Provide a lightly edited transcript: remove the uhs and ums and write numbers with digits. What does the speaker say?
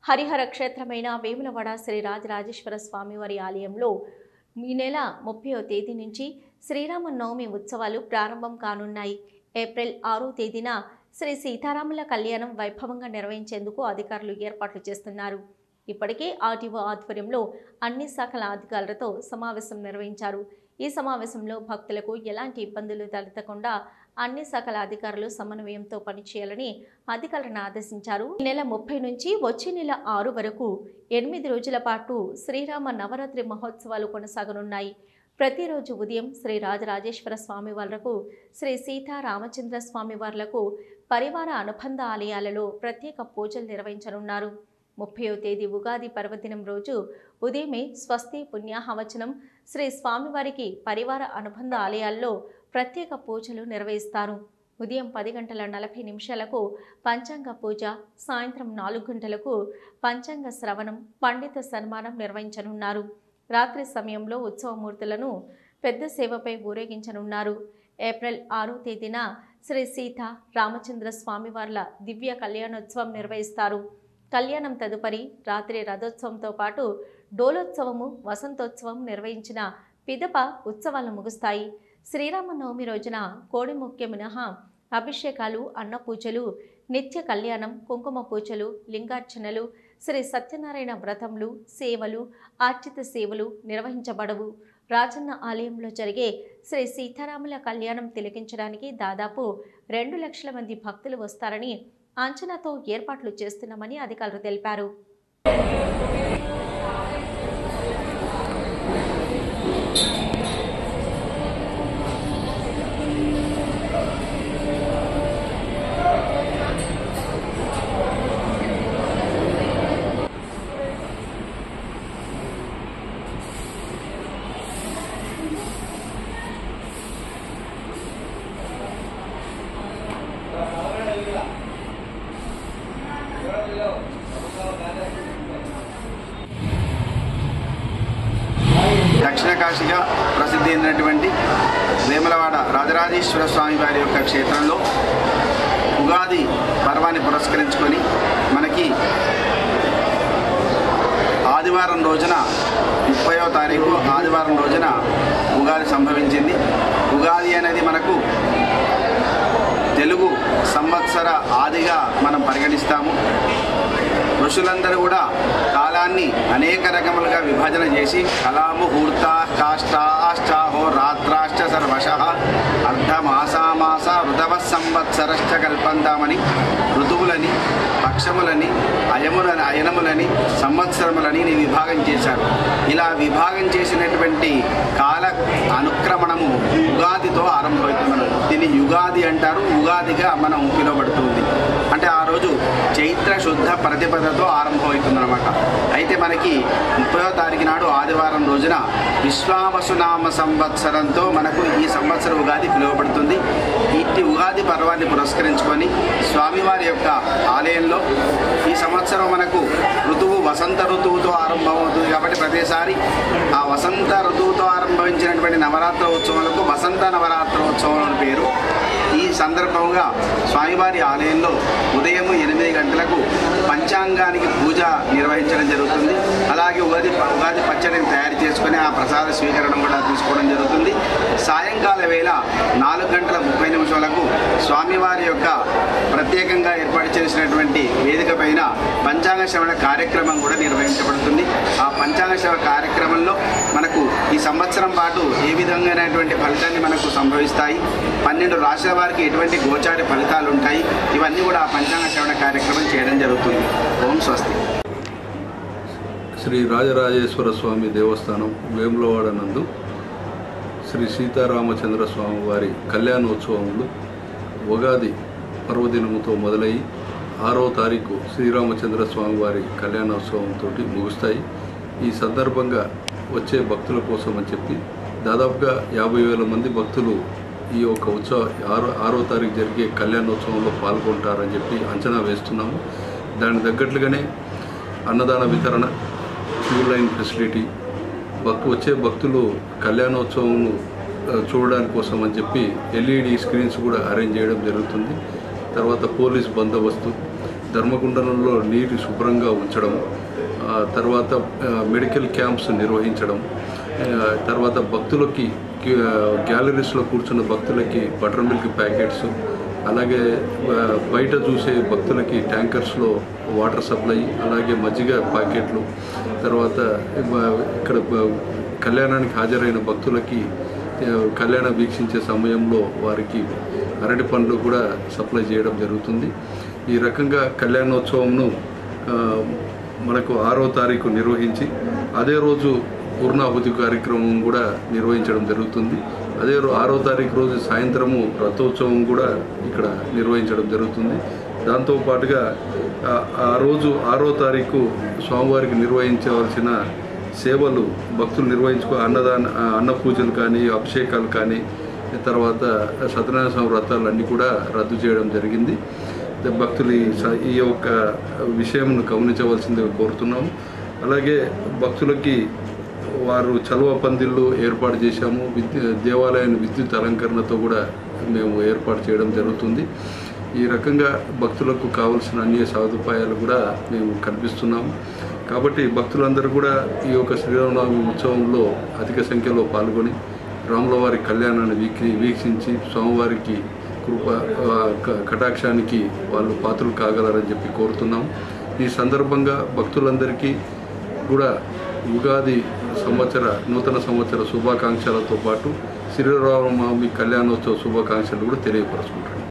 హరిహర క్షేత్రమైన వేములవాడ శ్రీ రాజరాజేశ్వర స్వామివారి ఆలయంలో ఈ నెల 30వ తేదీ నుంచి శ్రీరామనవమి ఉత్సవాలు ప్రారంభం కానున్నాయి. ఏప్రిల్ 6వ తేదీన శ్రీ సీతారాముల కళ్యాణం వైభవంగా నిర్వహించేందుకు అధికారులు ఏర్పాట్లు చేస్తున్నారు. ఇప్పటికే ఆర్టీఓ ఆధ్వర్యంలో అన్ని శాఖల అధికారులతో సమావేశం నిర్వహించారు. ఈ సమావేశంలో భక్తులకు ఎలాంటి ఇబ్బందులు తలెత్తకుండా అన్ని శాఖల అధికారులు సమన్వయంతో పనిచేయాలని అధికారులను ఆదేశించారు. ఈ నెల 30 నుంచి వచ్చే నెల 6 వరకు 8 రోజుల పాటు శ్రీరామ నవరాత్రి మహోత్సవాలు కొనసాగనున్నాయి. ప్రతిరోజు ఉదయం శ్రీ రాజరాజేశ్వర స్వామి వార్లకు, శ్రీ సీతారామచంద్ర స్వామి వార్లకు పరివార అనుబంధ ఆలయాలలో ప్రత్యేక పూజలు నిర్వహించనున్నారు. 30వ తేదీ ఉగాది పర్వదినం రోజు ఉదయమే స్వస్తి పుణ్యాహవచనం శ్రీ స్వామివారికి పరివార అనుబంధ ఆలయాల్లో ప్రత్యేక పూజలు నిర్వహిస్తారు. ఉదయం 10:40 పంచాంగ పూజ, సాయంత్రం 4 గంటలకు పంచాంగ శ్రవణం, పండిత సన్మానం నిర్వహించనున్నారు. రాత్రి సమయంలో ఉత్సవమూర్తులను పెద్ద సేవపై ఊరేగించనున్నారు. ఏప్రిల్ 6వ తేదీన శ్రీ సీత రామచంద్ర స్వామివార్ల దివ్య కళ్యాణోత్సవం నిర్వహిస్తారు. కళ్యాణం తదుపరి రాత్రి రథోత్సవంతో పాటు డోలోత్సవము, వసంతోత్సవం నిర్వహించిన పిదప ఉత్సవాలు ముగుస్తాయి. శ్రీరామనవమి రోజున కోడి ముఖ్య మినహా అభిషేకాలు, అన్న పూజలు, నిత్య కళ్యాణం, కుంకుమ పూజలు, లింగార్చనలు, శ్రీ సత్యనారాయణ వ్రతములు, సేవలు, ఆర్చిత సేవలు నిర్వహించబడవు. రాజన్న ఆలయంలో జరిగే శ్రీ సీతారాముల కళ్యాణం తిలకించడానికి దాదాపు 2 లక్షల మంది భక్తులు వస్తారని అంచనాతో ఏర్పాట్లు చేస్తున్నామని అధికారులు తెలిపారు. దక్షిణ కాశీగా ప్రసిద్ధి చెందినటువంటి వేములవాడ రాజరాజేశ్వర స్వామి వారి యొక్క క్షేత్రంలో ఉగాది పర్వాన్ని పురస్కరించుకొని మనకి ఆదివారం రోజున 30వ తారీఖు ఆదివారం రోజున ఉగాది సంభవించింది. ఉగాది అనేది మనకు తెలుగు సంవత్సర ఆదిగా మనం పరిగణిస్తాము. ఋషులందరూ కూడా కాలాన్ని అనేక రకములుగా విభజన చేసి కళాముహూర్త కాష్టాశ్చాహో రాత్రాశ్చ సర్వశ అర్ధమాసామాస ఋతవ సంవత్సరశ్చ కల్పంతామని ఋతువులని, పక్షములని, అయనములని, సంవత్సరములని విభాగం చేశారు. ఇలా విభాగం చేసినటువంటి కాల అనుక్రమణము ఉగాదితో ఆరంభమవుతుంది. దీన్ని యుగాది అంటారు. ఉగాదిగా మనం పిలువబడుతుంది. అంటే ఆ రోజు చైత్ర శుద్ధ ప్రతిపదతో ఆరంభమవుతుందన్నమాట. అయితే మనకి 30వ తారీఖు నాడు ఆదివారం రోజున విశ్వావసునామ సంవత్సరంతో మనకు ఈ సంవత్సరం ఉగాది పిలువబడుతుంది. ఇట్టి ఉగాది పర్వాన్ని పురస్కరించుకొని స్వామివారి యొక్క ఆలయంలో ఈ సంవత్సరం మనకు ఋతువు వసంత ఋతువుతో ఆరంభమవుతుంది. కాబట్టి ప్రతిసారి ఆ వసంత ఋతువుతో ఆరంభించినటువంటి నవరాత్ర ఉత్సవాలకు వసంత నవరాత్రోత్సవం అని పేరు. ఈ సందర్భంగా స్వామివారి ఆలయంలో ఉదయం 8 గంటలకు పంచాంగానికి పూజ నిర్వహించడం జరుగుతుంది. అలాగే ఉగాది పచ్చడిని తయారు చేసుకుని ఆ ప్రసాద స్వీకరణ కూడా తీసుకోవడం జరుగుతుంది. సాయంకాల వేళ 4:30 స్వామివారి యొక్క ప్రత్యేకంగా ఏర్పాటు చేసినటువంటి వేదిక పైన పంచాంగ శ్రవణ కార్యక్రమం కూడా నిర్వహించబడుతుంది. ఆ పంచాంగ శ్రవణ కార్యక్రమంలో మనకు ఈ సంవత్సరం పాటు ఏ విధంగానటువంటి ఫలితాన్ని మనకు సంభవిస్తాయి, 12 రాశుల వారికి ఎటువంటి గోచారి ఫలితాలు ఉంటాయి, ఇవన్నీ కూడా ఆ పంచాంగ శ్రవణ కార్యక్రమం చేయడం జరుగుతుంది. ఓం స్వస్తి. శ్రీ రాజరాజేశ్వర స్వామి దేవస్థానం వేములవాడ నందు శ్రీ సీతారామచంద్ర స్వామి వారి కళ్యాణోత్సవములు ఉగాది పర్వదినముతో మొదలై 6వ తారీఖు శ్రీరామచంద్ర స్వామి వారి కళ్యాణోత్సవంతో ముగుస్తాయి. ఈ సందర్భంగా వచ్చే భక్తుల కోసం అని చెప్పి దాదాపుగా 50,000 మంది భక్తులు ఈ యొక్క ఉత్సవ 6వ తారీఖు జరిగే కళ్యాణోత్సవంలో పాల్గొంటారని చెప్పి అంచనా వేస్తున్నాము. దానికి తగ్గట్లుగానే అన్నదాన వితరణ, క్యూ లైన్ ఫెసిలిటీ, వచ్చే భక్తులు కళ్యాణోత్సవం చూడడానికి కోసం అని చెప్పి LED స్క్రీన్స్ కూడా అరేంజ్ చేయడం జరుగుతుంది. తర్వాత పోలీస్ బందోబస్తు, ధర్మగుండంలో నీరు శుభ్రంగా ఉంచడం, తర్వాత మెడికల్ క్యాంప్స్ నిర్వహించడం, తర్వాత భక్తులకి గ్యాలరీస్లో కూర్చున్న భక్తులకి బటర్ మిల్క్ ప్యాకెట్స్, అలాగే బయట చూసే భక్తులకి ట్యాంకర్స్లో వాటర్ సప్లై, అలాగే మజ్జిగ ప్యాకెట్లు, తర్వాత ఇక్కడ కళ్యాణానికి హాజరైన భక్తులకి కళ్యాణం వీక్షించే సమయంలో వారికి అరటి పండ్లు కూడా సప్లై చేయడం జరుగుతుంది. ఈ రకంగా కళ్యాణోత్సవంను మనకు 6వ తారీఖు నిర్వహించి అదే రోజు పూర్ణాహుతి కార్యక్రమం కూడా నిర్వహించడం జరుగుతుంది. అదే 6వ తారీఖు రోజు సాయంత్రము రథోత్సవం కూడా ఇక్కడ నిర్వహించడం జరుగుతుంది. దాంతోపాటుగా ఆ రోజు 6వ తారీఖు స్వామివారికి నిర్వహించవలసిన సేవలు భక్తులు అన్న పూజలు కానీ, అభిషేకాలు కానీ, తర్వాత సత్యనారాయణ స్వామి వ్రతాలు అన్నీ కూడా రద్దు చేయడం జరిగింది. భక్తులు ఈ యొక్క విషయంను గమనించవలసిందిగా కోరుతున్నాము. అలాగే భక్తులకి వారు చలువ పందిళ్ళు ఏర్పాటు చేశాము. దేవాలయాన్ని విద్యుత్ అలంకరణతో కూడా మేము ఏర్పాటు చేయడం జరుగుతుంది. ఈ రకంగా భక్తులకు కావలసిన అన్ని సదుపాయాలు కూడా మేము కల్పిస్తున్నాము. కాబట్టి భక్తులందరూ కూడా ఈ యొక్క శ్రీరామనవమి ఉత్సవంలో అధిక సంఖ్యలో పాల్గొని రాములవారి కళ్యాణాన్ని వీక్షించి స్వామివారికి కృప కటాక్షానికి వాళ్ళు పాత్రలు కాగలరని చెప్పి కోరుతున్నాం. ఈ సందర్భంగా భక్తులందరికీ కూడా ఉగాది నూతన సంవత్సర శుభాకాంక్షలతో పాటు శ్రీరామనవమి కళ్యాణోత్సవ శుభాకాంక్షలు కూడా తెలియపరుచుకుంటున్నాం.